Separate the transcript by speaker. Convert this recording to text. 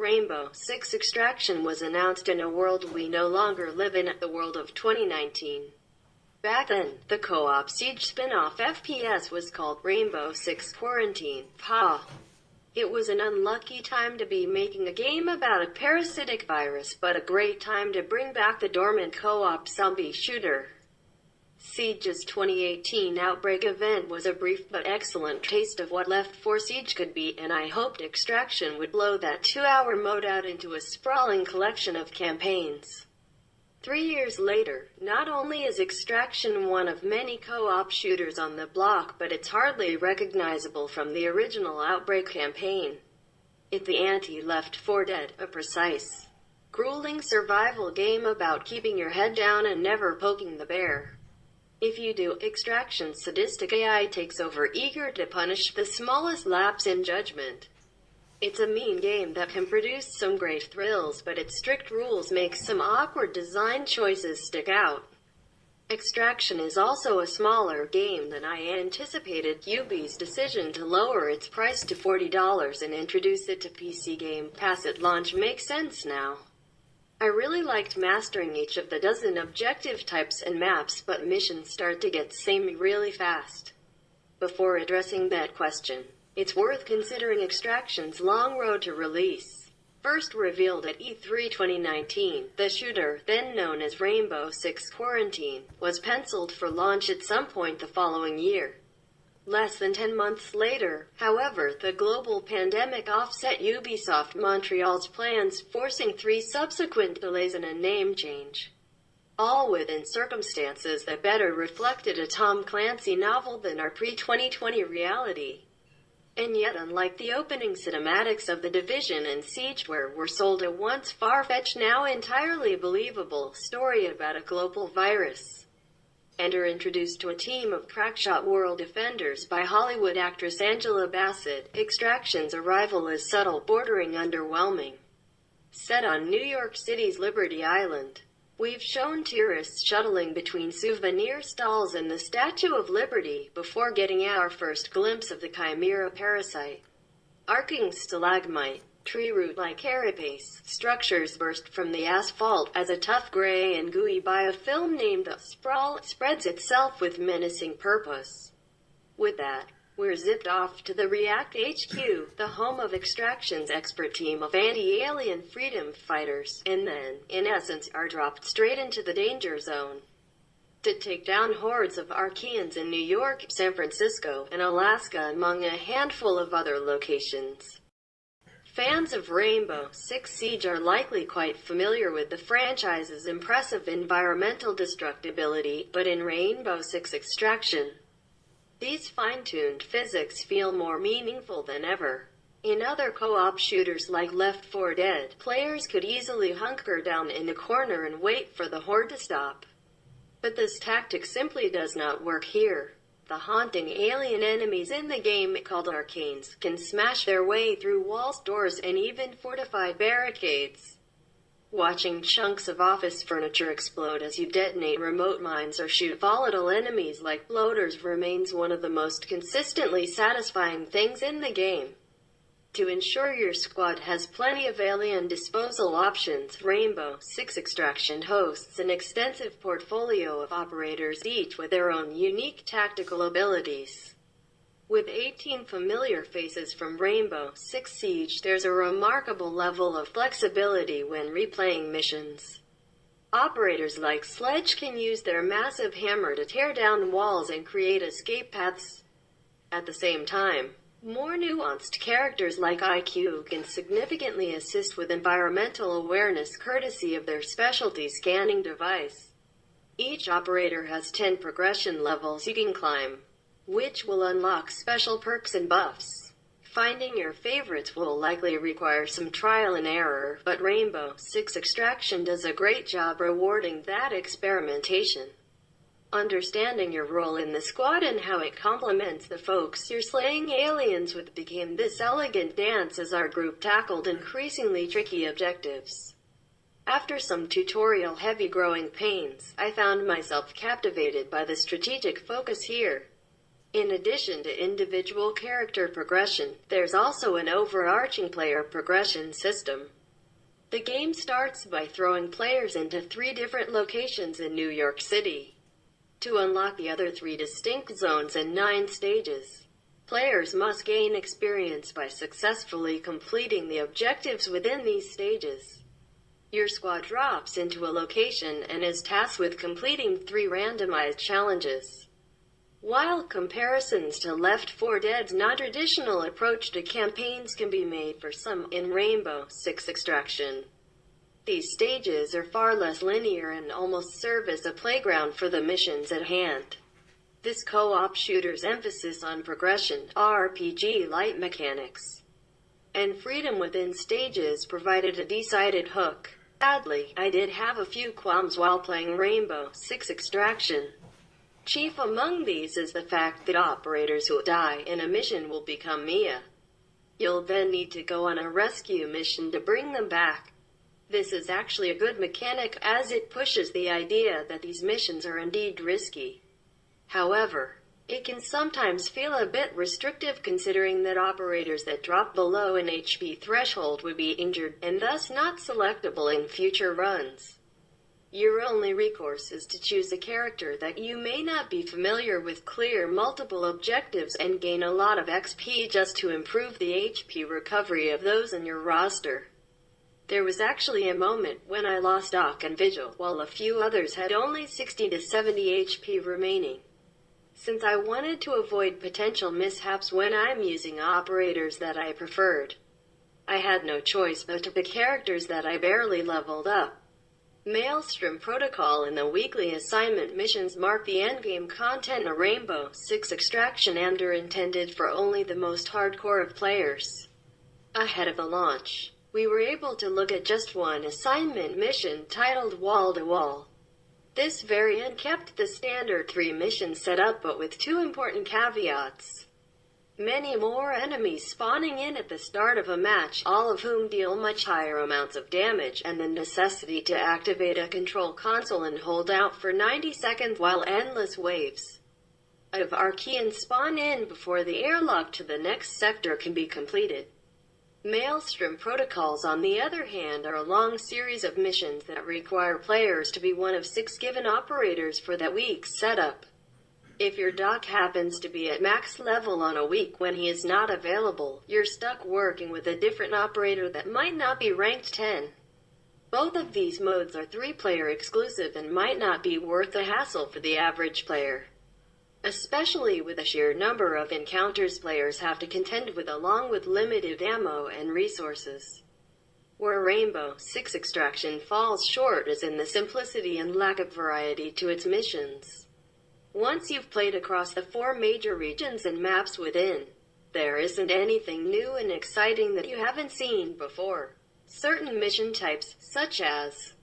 Speaker 1: Rainbow Six Extraction was announced in a world we no longer live in, the world of 2019. Back then, the co-op Siege spin-off FPS was called Rainbow Six Quarantine. Ha! It was an unlucky time to be making a game about a parasitic virus, but a great time to bring back the dormant co-op zombie shooter. Siege's 2018 Outbreak event was a brief but excellent taste of what Left 4 Siege could be, and I hoped Extraction would blow that 2-hour mode out into a sprawling collection of campaigns. 3 years later, not only is Extraction one of many co-op shooters on the block, but it's hardly recognizable from the original Outbreak campaign. It's the anti-Left 4 Dead, a precise, grueling survival game about keeping your head down and never poking the bear. If you do, Extraction's sadistic AI takes over, eager to punish the smallest lapse in judgment. It's a mean game that can produce some great thrills, but its strict rules make some awkward design choices stick out. Extraction is also a smaller game than I anticipated. Ubi's decision to lower its price to $40 and introduce it to PC Game Pass at launch makes sense now. I really liked mastering each of the dozen objective types and maps, but missions start to get samey really fast. Before addressing that question, it's worth considering Extraction's long road to release. First revealed at E3 2019, the shooter, then known as Rainbow Six Quarantine, was penciled for launch at some point the following year. Less than 10 months later, however, the global pandemic offset Ubisoft Montreal's plans, forcing 3 subsequent delays and a name change. All within circumstances that better reflected a Tom Clancy novel than our pre-2020 reality. And yet, unlike the opening cinematics of The Division and Siegeware were sold, a once far-fetched, now entirely believable story about a global virus. And are introduced to a team of crackshot world defenders by Hollywood actress Angela Bassett. Extraction's arrival is subtle, bordering underwhelming. Set on New York City's Liberty Island, we've shown tourists shuttling between souvenir stalls and the Statue of Liberty before getting our first glimpse of the chimera parasite. Arcing stalagmite, tree root-like carapace structures burst from the asphalt as a tough gray and gooey biofilm named the Sprawl spreads itself with menacing purpose. With that, we're zipped off to the React HQ, the home of Extraction's expert team of anti-alien freedom fighters, and then, in essence, are dropped straight into the danger zone to take down hordes of Archeans in New York, San Francisco, and Alaska, among a handful of other locations. Fans of Rainbow Six Siege are likely quite familiar with the franchise's impressive environmental destructibility, but in Rainbow Six Extraction, these fine-tuned physics feel more meaningful than ever. In other co-op shooters like Left 4 Dead, players could easily hunker down in a corner and wait for the horde to stop. But this tactic simply does not work here. The haunting alien enemies in the game, called Arcanes, can smash their way through walls, doors, and even fortified barricades. Watching chunks of office furniture explode as you detonate remote mines or shoot volatile enemies like bloaters remains one of the most consistently satisfying things in the game. To ensure your squad has plenty of alien disposal options, Rainbow Six Extraction hosts an extensive portfolio of operators, each with their own unique tactical abilities. With 18 familiar faces from Rainbow Six Siege, there's a remarkable level of flexibility when replaying missions. Operators like Sledge can use their massive hammer to tear down walls and create escape paths. At the same time, more nuanced characters like IQ can significantly assist with environmental awareness courtesy of their specialty scanning device. Each operator has 10 progression levels you can climb, which will unlock special perks and buffs. Finding your favorites will likely require some trial and error, but Rainbow Six Extraction does a great job rewarding that experimentation. Understanding your role in the squad and how it complements the folks you're slaying aliens with became this elegant dance as our group tackled increasingly tricky objectives. After some tutorial-heavy growing pains, I found myself captivated by the strategic focus here. In addition to individual character progression, there's also an overarching player progression system. The game starts by throwing players into 3 different locations in New York City. To unlock the other 3 distinct zones and 9 stages, players must gain experience by successfully completing the objectives within these stages. Your squad drops into a location and is tasked with completing 3 randomized challenges. While comparisons to Left 4 Dead's non-traditional approach to campaigns can be made for some in Rainbow Six Extraction, these stages are far less linear and almost serve as a playground for the missions at hand. This co-op shooter's emphasis on progression, RPG-like mechanics, and freedom within stages provided a decided hook. Sadly, I did have a few qualms while playing Rainbow Six Extraction. Chief among these is the fact that operators who die in a mission will become Mia. You'll then need to go on a rescue mission to bring them back. This is actually a good mechanic as it pushes the idea that these missions are indeed risky. However, it can sometimes feel a bit restrictive considering that operators that drop below an HP threshold would be injured and thus not selectable in future runs. Your only recourse is to choose a character that you may not be familiar with, clear multiple objectives, and gain a lot of XP just to improve the HP recovery of those in your roster. There was actually a moment when I lost Doc and Vigil, while a few others had only 60 to 70 HP remaining. Since I wanted to avoid potential mishaps when I'm using operators that I preferred, I had no choice but to pick characters that I barely leveled up. Maelstrom Protocol and the weekly assignment missions mark the endgame content of Rainbow Six Extraction and are intended for only the most hardcore of players. Ahead of the launch, we were able to look at just one assignment mission titled Wall to Wall. This variant kept the standard 3 mission setup but with 2 important caveats. Many more enemies spawning in at the start of a match, all of whom deal much higher amounts of damage, and the necessity to activate a control console and hold out for 90 seconds while endless waves of Archeans spawn in before the airlock to the next sector can be completed. Maelstrom Protocols, on the other hand, are a long series of missions that require players to be one of 6 given operators for that week's setup. If your doc happens to be at max level on a week when he is not available, you're stuck working with a different operator that might not be ranked 10. Both of these modes are 3-player exclusive and might not be worth the hassle for the average player, especially with the sheer number of encounters players have to contend with along with limited ammo and resources. Where Rainbow Six Extraction falls short is in the simplicity and lack of variety to its missions. Once you've played across the 4 major regions and maps within, there isn't anything new and exciting that you haven't seen before. Certain mission types, such as